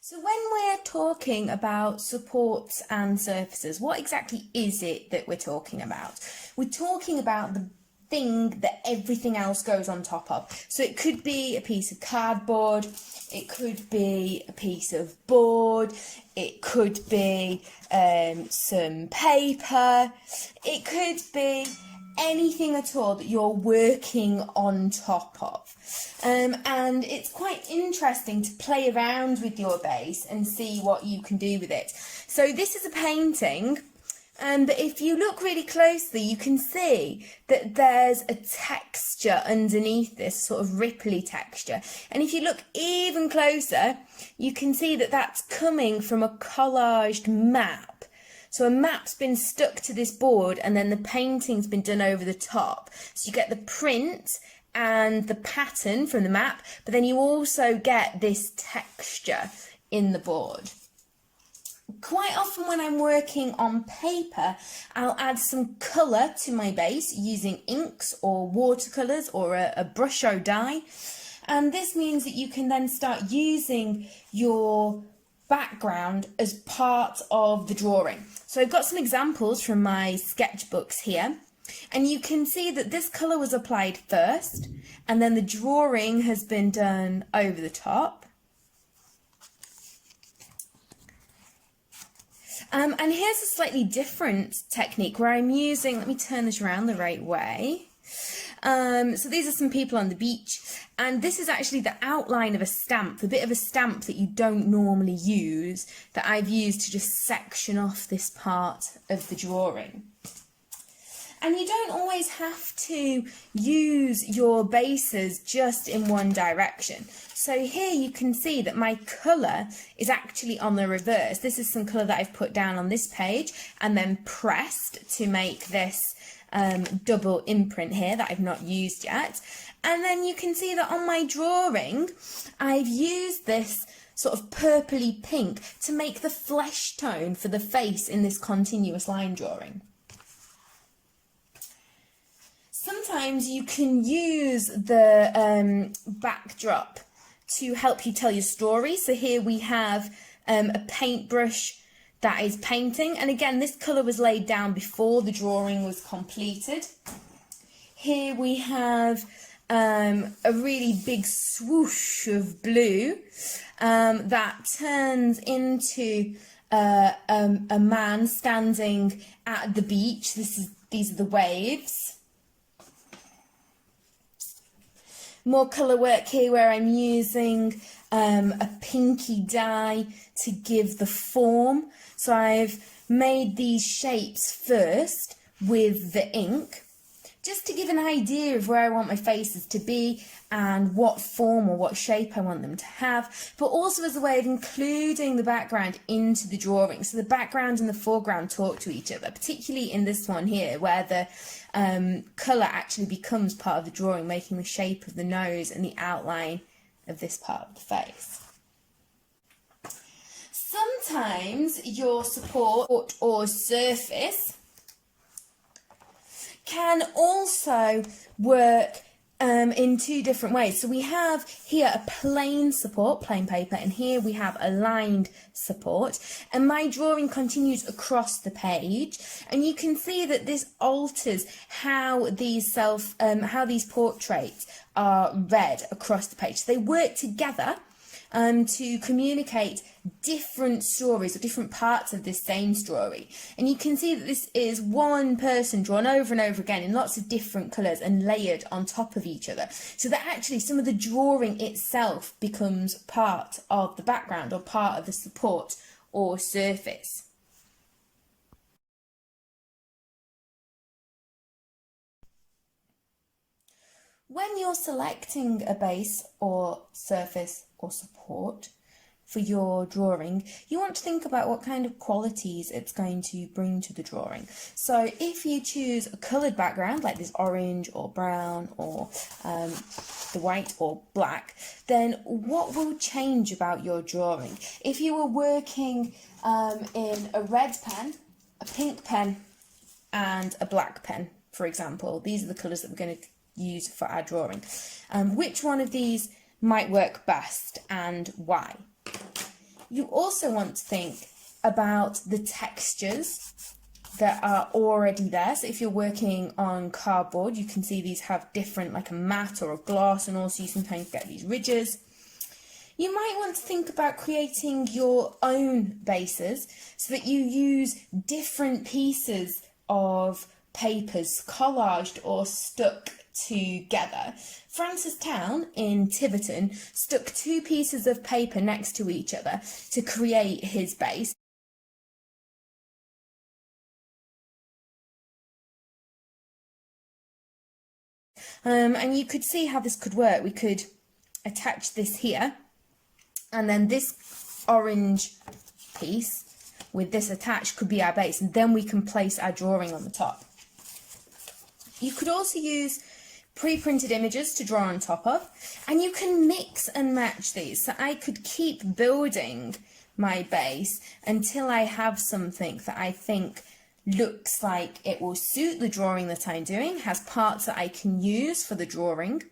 So when we're talking about supports and surfaces, what exactly is it that we're talking about? We're talking about the thing that everything else goes on top of. So it could be a piece of cardboard, it could be a piece of board, it could be some paper, it could be anything at all that you're working on top of. And it's quite interesting to play around with your base and see what you can do with it. So this is a painting, but if you look really closely, you can see that there's a texture underneath this, sort of ripply texture. And if you look even closer, you can see that that's coming from a collaged map. So a map's been stuck to this board and then the painting's been done over the top. So you get the print and the pattern from the map, but then you also get this texture in the board. Quite often when I'm working on paper, I'll add some colour to my base using inks or watercolours or a brush or dye. And this means that you can then start using your background as part of the drawing. So I've got some examples from my sketchbooks here, and you can see that this colour was applied first and then the drawing has been done over the top. And here's a slightly different technique where I'm using, let me turn this around the right way. So these are some people on the beach, and this is actually the outline of a stamp, a bit of a stamp that you don't normally use, that I've used to just section off this part of the drawing. And you don't always have to use your bases just in one direction. So here you can see that my colour is actually on the reverse. This is some colour that I've put down on this page and then pressed to make this double imprint here that I've not used yet. And then you can see that on my drawing, I've used this sort of purpley pink to make the flesh tone for the face in this continuous line drawing. Sometimes you can use the backdrop to help you tell your story. So here we have a paintbrush that is painting, and again this colour was laid down before the drawing was completed. Here we have a really big swoosh of blue that turns into a man standing at the beach. These are the waves. More colour work here where I'm using a pinky dye to give the form. So I've made these shapes first with the ink, just to give an idea of where I want my faces to be and what form or what shape I want them to have, but also as a way of including the background into the drawing. So the background and the foreground talk to each other, particularly in this one here where the colour actually becomes part of the drawing, making the shape of the nose and the outline of this part of the face. Sometimes your support or surface can also work in two different ways. So we have here a plain support, plain paper, and here we have a lined support, and my drawing continues across the page, and you can see that this alters how these portraits are read across the page. So they work together to communicate different stories or different parts of this same story. And you can see that this is one person drawn over and over again in lots of different colours and layered on top of each other, so that actually some of the drawing itself becomes part of the background or part of the support or surface. When you're selecting a base or surface or support for your drawing, you want to think about what kind of qualities it's going to bring to the drawing. So if you choose a coloured background like this orange or brown or the white or black, then what will change about your drawing? If you were working in a red pen, a pink pen and a black pen, for example, these are the colours that we're going to use for our drawing. Which one of these might work best and why? You also want to think about the textures that are already there. So if you're working on cardboard, you can see these have different, like a matte or a gloss, and also you sometimes get these ridges. You might want to think about creating your own bases so that you use different pieces of papers collaged or stuck together. Francis Town in Tiverton stuck two pieces of paper next to each other to create his base. And you could see how this could work. We could attach this here, and then this orange piece with this attached could be our base, and then we can place our drawing on the top. You could also use pre-printed images to draw on top of, and you can mix and match these. So I could keep building my base until I have something that I think looks like it will suit the drawing that I'm doing, has parts that I can use for the drawing,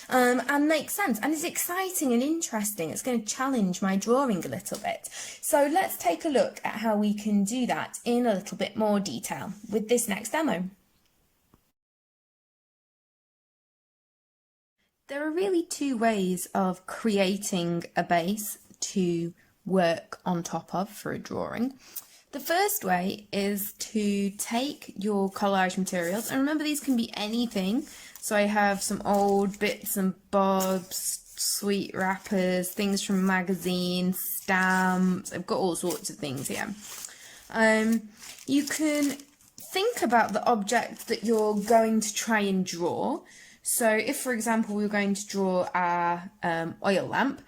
and makes sense, and is exciting and interesting. It's going to challenge my drawing a little bit. So let's take a look at how we can do that in a little bit more detail with this next demo. There are really two ways of creating a base to work on top of for a drawing. The first way is to take your collage materials, and remember these can be anything. So I have some old bits and bobs, sweet wrappers, things from magazines, stamps. I've got all sorts of things here. You can think about the object that you're going to try and draw. So if, for example, we were going to draw our oil lamp,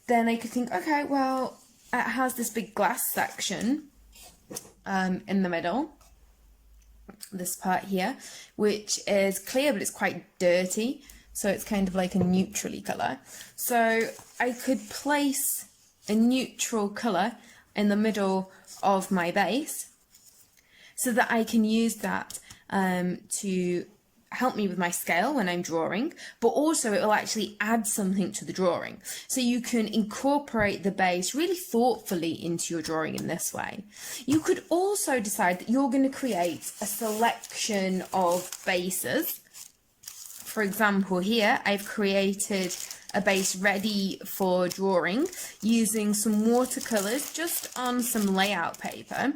then I could think, okay, well, it has this big glass section in the middle, this part here, which is clear, but it's quite dirty, so it's kind of like a neutrally colour. So I could place a neutral colour in the middle of my base so that I can use that to help me with my scale when I'm drawing, but also it will actually add something to the drawing. So you can incorporate the base really thoughtfully into your drawing in this way. You could also decide that you're going to create a selection of bases. For example, here I've created a base ready for drawing using some watercolours just on some layout paper.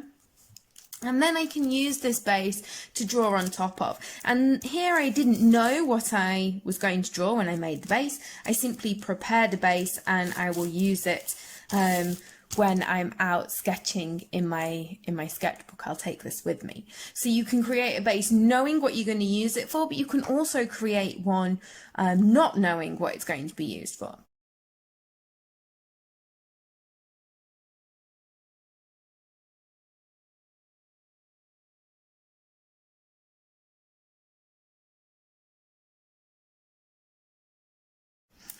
And then I can use this base to draw on top of. And here I didn't know what I was going to draw when I made the base. I simply prepared a base and I will use it when I'm out sketching in my sketchbook. I'll take this with me. So you can create a base knowing what you're going to use it for, but you can also create one not knowing what it's going to be used for.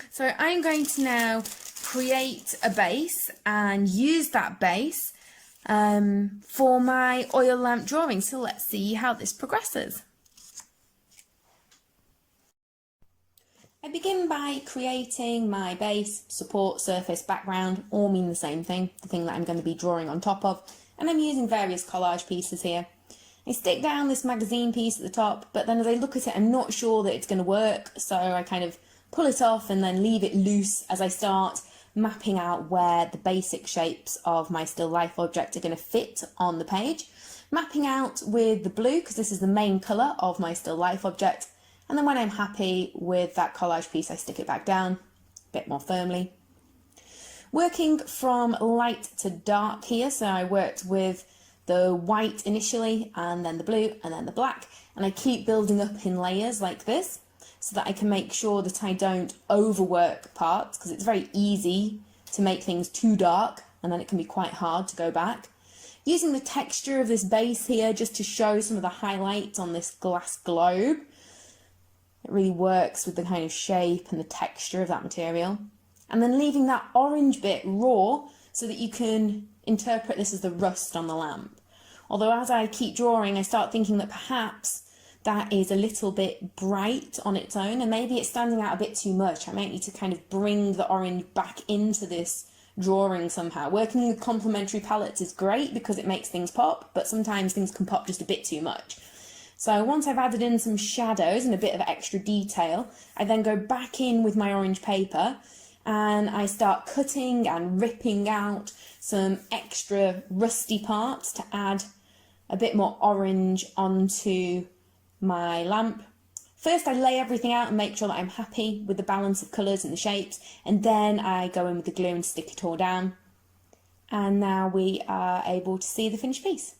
So I'm going to now create a base and use that base for my oil lamp drawing. So let's see how this progresses. I begin by creating my base, support, surface, background, all mean the same thing, the thing that I'm going to be drawing on top of, and I'm using various collage pieces here. I stick down this magazine piece at the top, but then as I look at it, I'm not sure that it's going to work, so I kind of pull it off and then leave it loose as I start mapping out where the basic shapes of my still life object are going to fit on the page. Mapping out with the blue, because this is the main colour of my still life object, and then when I'm happy with that collage piece, I stick it back down a bit more firmly. Working from light to dark here, so I worked with the white initially, and then the blue, and then the black, and I keep building up in layers like this, so that I can make sure that I don't overwork parts, because it's very easy to make things too dark and then it can be quite hard to go back. Using the texture of this base here just to show some of the highlights on this glass globe. It really works with the kind of shape and the texture of that material. And then leaving that orange bit raw so that you can interpret this as the rust on the lamp. Although as I keep drawing, I start thinking that perhaps that is a little bit bright on its own and maybe it's standing out a bit too much. I might need to kind of bring the orange back into this drawing somehow. Working with complementary palettes is great because it makes things pop, but sometimes things can pop just a bit too much. So once I've added in some shadows and a bit of extra detail, I then go back in with my orange paper and I start cutting and ripping out some extra rusty parts to add a bit more orange onto my lamp. First I lay everything out and make sure that I'm happy with the balance of colours and the shapes, and then I go in with the glue and stick it all down. And now we are able to see the finished piece.